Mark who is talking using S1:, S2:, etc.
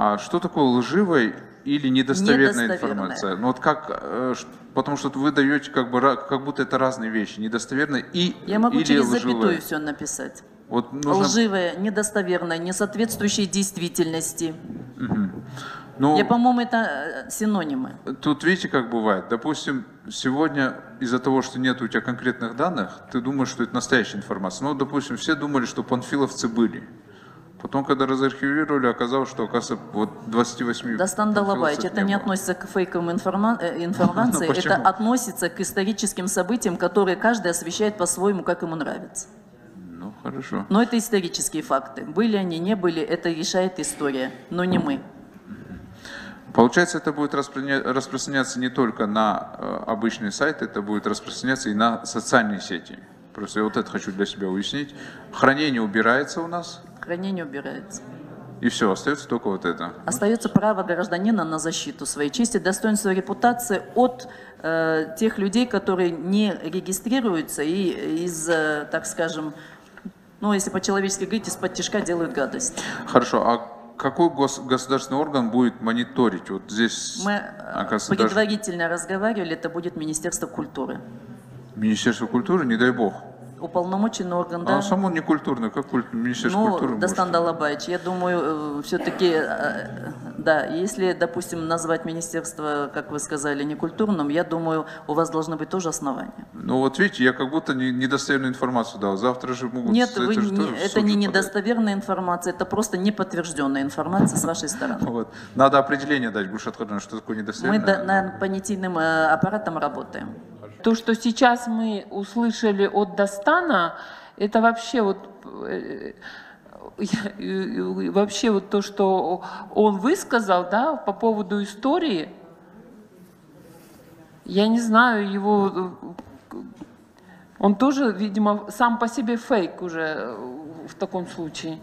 S1: А что такое лживая или недостоверная информация? Ну вот как, потому что вы даете как будто это разные вещи, недостоверная и
S2: Я могу
S1: или
S2: через
S1: лживая.
S2: запятую все написать.
S1: Вот нужно...
S2: Лживая, недостоверная, несоответствующая действительности.
S1: Ну,
S2: По-моему, это синонимы.
S1: Тут видите, как бывает. Допустим, сегодня из-за того, что нет у тебя конкретных данных, ты думаешь, что это настоящая информация. Ну, допустим, все думали, что панфиловцы были. Потом, когда разархивировали, оказалось, что, оказывается, вот 28
S2: Дастан Далабаевич, это не относится к фейковым информации, это относится к историческим событиям, которые каждый освещает по-своему, как ему нравится.
S1: Ну, хорошо.
S2: Но это исторические факты. Были они, не были, это решает история, но не мы.
S1: Получается, это будет распространяться не только на обычные сайты, это будет распространяться и на социальные сети. Просто я вот это хочу для себя уяснить. Хранение убирается у нас.
S2: Хранение убирается.
S1: И все, остается только вот это.
S2: Остается право гражданина на защиту своей чести, достоинства, репутации от тех людей, которые не регистрируются и из, так скажем, ну, если по-человечески говорить, из-под тишка делают гадость.
S1: Хорошо, а какой государственный орган будет мониторить? Вот здесь,
S2: мы предварительно разговаривали, это будет Министерство культуры.
S1: Министерство культуры, не дай бог.
S2: Уполномоченный орган, да.
S1: А само не культурное, как Министерство культуры?
S2: Дастан Далабаевич, я думаю, все-таки, да, если, допустим, назвать министерство, как вы сказали, не культурным, я думаю, у вас должны быть тоже основания.
S1: Ну вот видите, я как будто недостоверную информацию дал. Завтра же могут...
S2: Нет, это не недостоверная информация, это просто неподтвержденная информация с вашей стороны.
S1: Вот. Надо определение дать, Гульшат Хаджановна, что такое недостоверное.
S2: Мы над понятийным аппаратом работаем.
S3: То, что сейчас мы услышали от Дастана, это вообще вот то, что он высказал, да, по поводу истории. Я не знаю, он тоже, видимо, сам по себе фейк уже в таком случае.